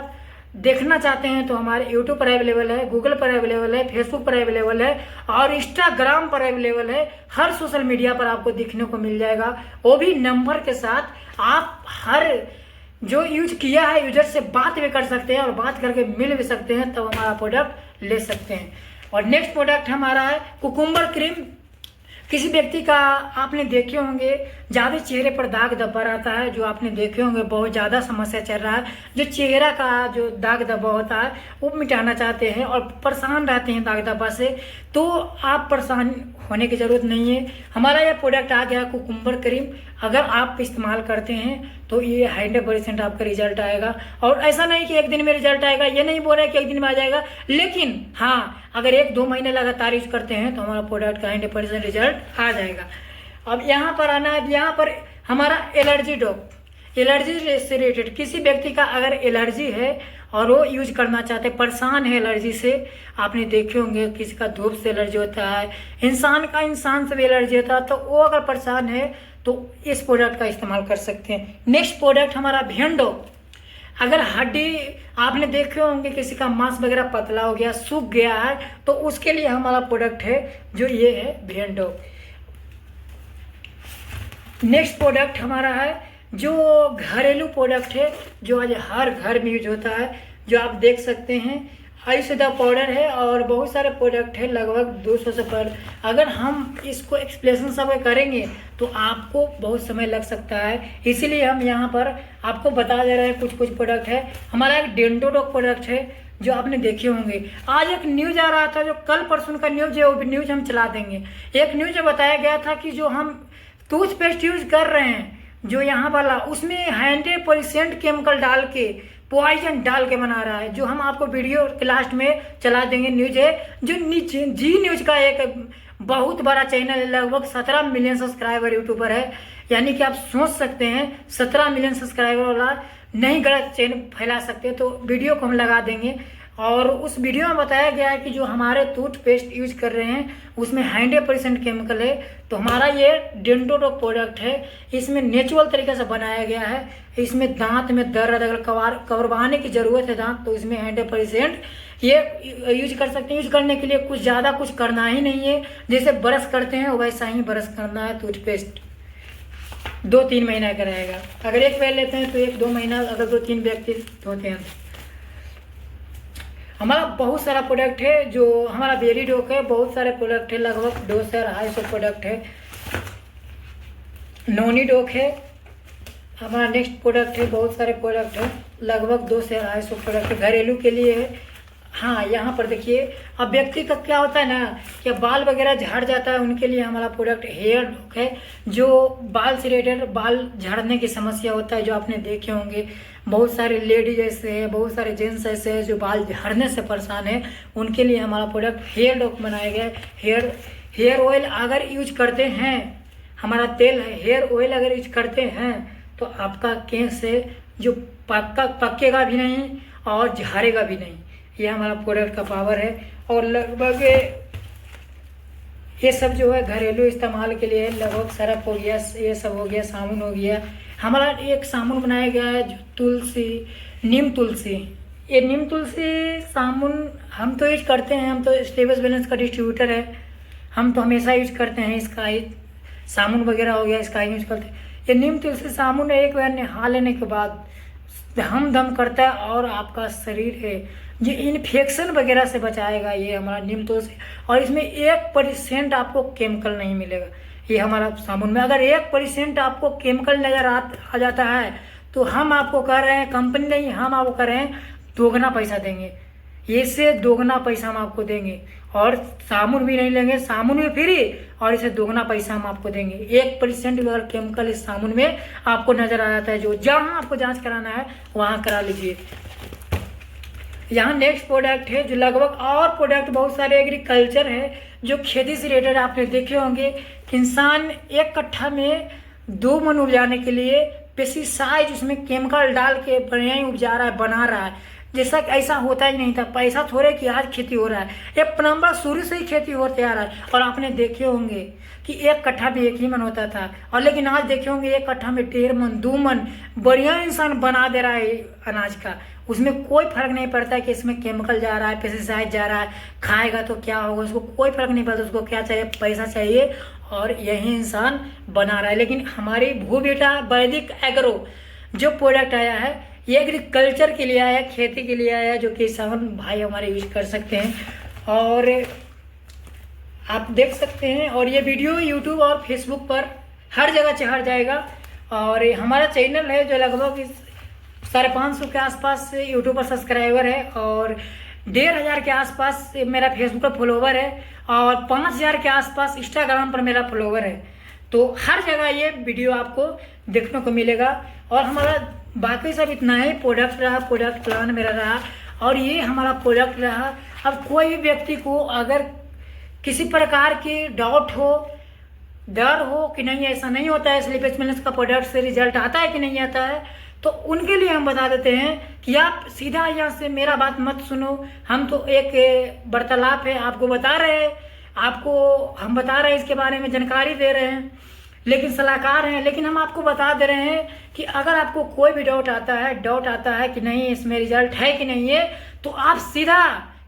देखना चाहते हैं तो हमारे यूट्यूब पर अवेलेबल है, गूगल पर अवेलेबल है, फेसबुक पर अवेलेबल है और इंस्टाग्राम पर अवेलेबल है। हर सोशल मीडिया पर आपको दिखने को मिल जाएगा, वो भी नंबर के साथ। आप हर जो यूज किया है यूजर से बात भी कर सकते हैं और बात करके मिल भी सकते हैं, तब हमारा प्रोडक्ट ले सकते हैं। और नेक्स्ट प्रोडक्ट हमारा है कुकुम्बर क्रीम। किसी व्यक्ति का आपने देखे होंगे ज़्यादा चेहरे पर दाग धब्बा रहता है, जो आपने देखे होंगे बहुत ज़्यादा समस्या चल रहा है, जो चेहरा का जो दाग धब्बा होता है वो मिटाना चाहते हैं और परेशान रहते हैं दाग धब्बा से, तो आप परेशान होने की ज़रूरत नहीं है। हमारा यह प्रोडक्ट आ गया कुकुम्बर क्रीम, अगर आप इस्तेमाल करते हैं तो ये 100% आपका रिजल्ट आएगा। और ऐसा नहीं कि 1 दिन में रिजल्ट आएगा, ये नहीं बोल रहे कि 1 दिन में आ जाएगा, लेकिन हाँ अगर 1-2 महीने लगातार यूज करते हैं तो हमारा प्रोडक्ट का 100% रिजल्ट आ जाएगा। अब यहाँ पर आना है, यहाँ पर हमारा एलर्जी डॉग, एलर्जी से रिलेटेड किसी व्यक्ति का अगर एलर्जी है और वो यूज करना चाहते हैं, परेशान है एलर्जी से, आपने देखे होंगे किसी का धूप से एलर्जी होता है, इंसान से भी एलर्जी होता है, तो वो अगर परेशान है तो इस प्रोडक्ट का इस्तेमाल कर सकते हैं। नेक्स्ट प्रोडक्ट हमारा भियंडो। अगर हड्डी आपने देखे होंगे किसी का मांस वगैरह पतला हो गया, सूख गया है, तो उसके लिए हमारा प्रोडक्ट है जो ये है भियंडो। नेक्स्ट प्रोडक्ट हमारा है जो घरेलू प्रोडक्ट है, जो आज हर घर में यूज होता है, जो आप देख सकते हैं आयुर्वेदा पाउडर है और बहुत सारे प्रोडक्ट है, लगभग 200 से पर। अगर हम इसको एक्सप्लेनेशन सब करेंगे तो आपको बहुत समय लग सकता है, इसीलिए हम यहाँ पर आपको बता दे रहे हैं कुछ प्रोडक्ट है। हमारा एक डेंटोडॉक प्रोडक्ट है जो आपने देखे होंगे। आज एक न्यूज आ रहा था, जो कल परसों का न्यूज है, वो न्यूज हम चला देंगे। एक न्यूज में बताया गया था कि जो हम टूथपेस्ट यूज कर रहे हैं, जो यहाँ वाला, उसमें 100% केमिकल डाल के, पॉइजन डाल के बना रहा है, जो हम आपको वीडियो के लास्ट में चला देंगे। न्यूज है जो जी न्यूज का एक बहुत बड़ा चैनल है, लगभग 17 मिलियन सब्सक्राइबर यूट्यूबर है, यानी कि आप सोच सकते हैं 17 मिलियन सब्सक्राइबर वाला नहीं गलत चैनल फैला सकते, तो वीडियो को हम लगा देंगे। और उस वीडियो में बताया गया है कि जो हमारे टूथपेस्ट यूज कर रहे हैं उसमें 100% केमिकल है। तो हमारा ये डेंटोडॉक प्रोडक्ट है, इसमें नेचुरल तरीके से बनाया गया है। इसमें दांत में दर्द अगर कवरवाने की ज़रूरत है दांत, तो इसमें 100% ये यूज कर सकते हैं। यूज करने के लिए कुछ ज़्यादा कुछ करना ही नहीं है, जैसे ब्रश करते हैं वैसा ही ब्रश करना है। टूथपेस्ट 2-3 महीना का रहेगा, अगर एक पहन लेते हैं तो 1-2 महीना, अगर 2-3 व्यक्ति धोते हैं। हमारा बहुत सारा प्रोडक्ट है, जो हमारा बेरी डॉक है, बहुत सारे प्रोडक्ट है, लगभग 200 से 250 प्रोडक्ट है। नोनी डॉक है हमारा नेक्स्ट प्रोडक्ट है, बहुत सारे प्रोडक्ट है, लगभग 200 से 250 प्रोडक्ट है, घरेलू के लिए है। हाँ यहाँ पर देखिए, अब व्यक्ति का क्या होता है ना कि बाल वगैरह झड़ जाता है, उनके लिए हमारा प्रोडक्ट हेयर डॉक है, जो बाल से रिलेटेड बाल झड़ने की समस्या होता है, जो आपने देखे होंगे बहुत सारे लेडीज ऐसे हैं, बहुत सारे जेंट्स ऐसे हैं जो बाल झड़ने से परेशान है, उनके लिए हमारा प्रोडक्ट हेयर डॉक बनाया गया है। हेयर ऑयल अगर यूज करते हैं, हमारा तेल है, हेयर ऑयल अगर यूज करते हैं तो आपका केस है जो पकेगा भी नहीं और झड़ेगा भी नहीं। ये हमारा प्रोडक्ट का पावर है। और लगभग ये सब जो है घरेलू इस्तेमाल के लिए, लगभग सरफ हो गया, ये सब हो गया, साबुन हो गया। हमारा एक साबुन बनाया गया है जो नीम तुलसी, ये नीम तुलसी साबुन हम तो यूज करते हैं, हम तो स्टेबल बैलेंस का डिस्ट्रीब्यूटर है, हम तो हमेशा यूज करते हैं इसका ही। साबुन वगैरह हो गया इसका ही यूज करते हैं। ये नीम तुलसी साबुन एक बार नहा लेने के बाद हम दम करता है और आपका शरीर है ये इन्फेक्शन वगैरह से बचाएगा। ये हमारा नीम तुलसी, और इसमें 1% आपको केमिकल नहीं मिलेगा। ये हमारा साबुन में अगर 1% आपको केमिकल नज़र आ जाता है तो हम आपको कह रहे हैं, कंपनी नहीं, हम आपको कह रहे हैं दोगुना पैसा देंगे। इससे दोगुना पैसा हम आपको देंगे, और साबुन भी नहीं लेंगे, साबुन भी फ्री, और इसे दोगुना पैसा हम आपको देंगे। 1% अगर केमिकल इस साबुन में आपको नजर आ जाता है, जो जहाँ आपको जांच कराना है वहाँ करा लीजिए। यहाँ नेक्स्ट प्रोडक्ट है जो लगभग, और प्रोडक्ट बहुत सारे एग्रीकल्चर है जो खेती से रिलेटेड आपने देखे होंगे। इंसान 1 कट्ठा में 2 मन उपजाने के लिए पेस्टिसाइड उसमें केमिकल डाल के बढ़िया ही उपजा रहा है, बना रहा है। जैसा कि ऐसा होता ही नहीं था, पैसा थोड़े कि आज खेती हो रहा है, ये नंबर शुरू से ही खेती होते आ रहा है। और आपने देखे होंगे कि 1 कट्ठा में 1 ही मन होता था, और लेकिन आज देखे होंगे 1 कट्ठा में 1.5 मन 2 मन बढ़िया इंसान बना दे रहा है अनाज का। उसमें कोई फर्क नहीं पड़ता कि इसमें केमिकल जा रहा है, पेस्टिसाइड जा रहा है, खाएगा तो क्या होगा, उसको कोई फर्क नहीं पड़ता। उसको क्या चाहिए, पैसा चाहिए, और यही इंसान बना रहा है। लेकिन हमारी भूबेटा वैदिक एग्रो जो प्रोडक्ट आया है, ये एग्रीकल्चर के लिए आया है, खेती के लिए आया है, जो किसान भाई हमारे यूज कर सकते हैं। और आप देख सकते हैं, और ये वीडियो यूट्यूब और फेसबुक पर हर जगह चढ़ जाएगा। और हमारा चैनल है जो लगभग 550 के आसपास यूट्यूब पर सब्सक्राइबर है, और 1500 के आसपास मेरा फेसबुक पर फॉलोवर है, और 5000 के आसपास इंस्टाग्राम पर मेरा फॉलोवर है। तो हर जगह ये वीडियो आपको देखने को मिलेगा। और हमारा बाकी सब इतना ही प्रोडक्ट रहा, प्रोडक्ट प्लान मेरा रहा, और ये हमारा प्रोडक्ट रहा। अब कोई भी व्यक्ति को अगर किसी प्रकार की डाउट हो, डर हो कि नहीं ऐसा नहीं होता है, स्लीपेज वेलनेस का प्रोडक्ट से रिजल्ट आता है कि नहीं आता है, तो उनके लिए हम बता देते हैं कि आप सीधा यहाँ से मेरा बात मत सुनो। हम तो एक वार्तालाप है, आपको बता रहे हैं, आपको हम बता रहे हैं, इसके बारे में जानकारी दे रहे हैं, लेकिन सलाहकार हैं। लेकिन हम आपको बता दे रहे हैं कि अगर आपको कोई भी डाउट आता है कि नहीं इसमें रिजल्ट है कि नहीं है, तो आप सीधा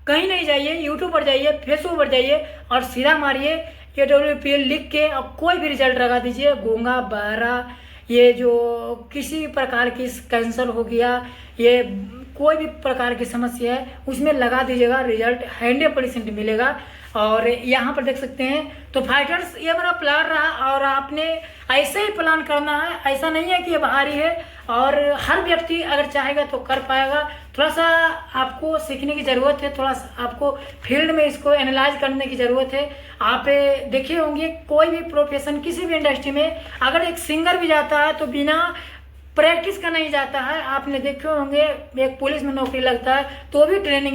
कहीं नहीं जाइए, यूट्यूब पर जाइए, फेसबुक पर जाइए, और सीधा मारिए KWPL लिख के, और कोई भी रिजल्ट लगा दीजिए। गूंगा, बहरा, ये जो किसी प्रकार की कैंसर हो गया, ये कोई भी प्रकार की समस्या है, उसमें लगा दीजिएगा, रिजल्ट 100% मिलेगा। और यहाँ पर देख सकते हैं, तो फाइटर्स ये मेरा प्लान रहा, और आपने ऐसे ही प्लान करना है, ऐसा नहीं है कि ये भारी है। और हर व्यक्ति अगर चाहेगा तो कर पाएगा। थोड़ा सा आपको सीखने की ज़रूरत है, थोड़ा सा आपको फील्ड में इसको एनालाइज करने की ज़रूरत है। आप देखे होंगे कोई भी प्रोफेशन, किसी भी इंडस्ट्री में अगर एक सिंगर भी जाता है तो बिना प्रैक्टिस का नहीं जाता है। आपने देखे होंगे एक पुलिस में नौकरी लगता है तो भी ट्रेनिंग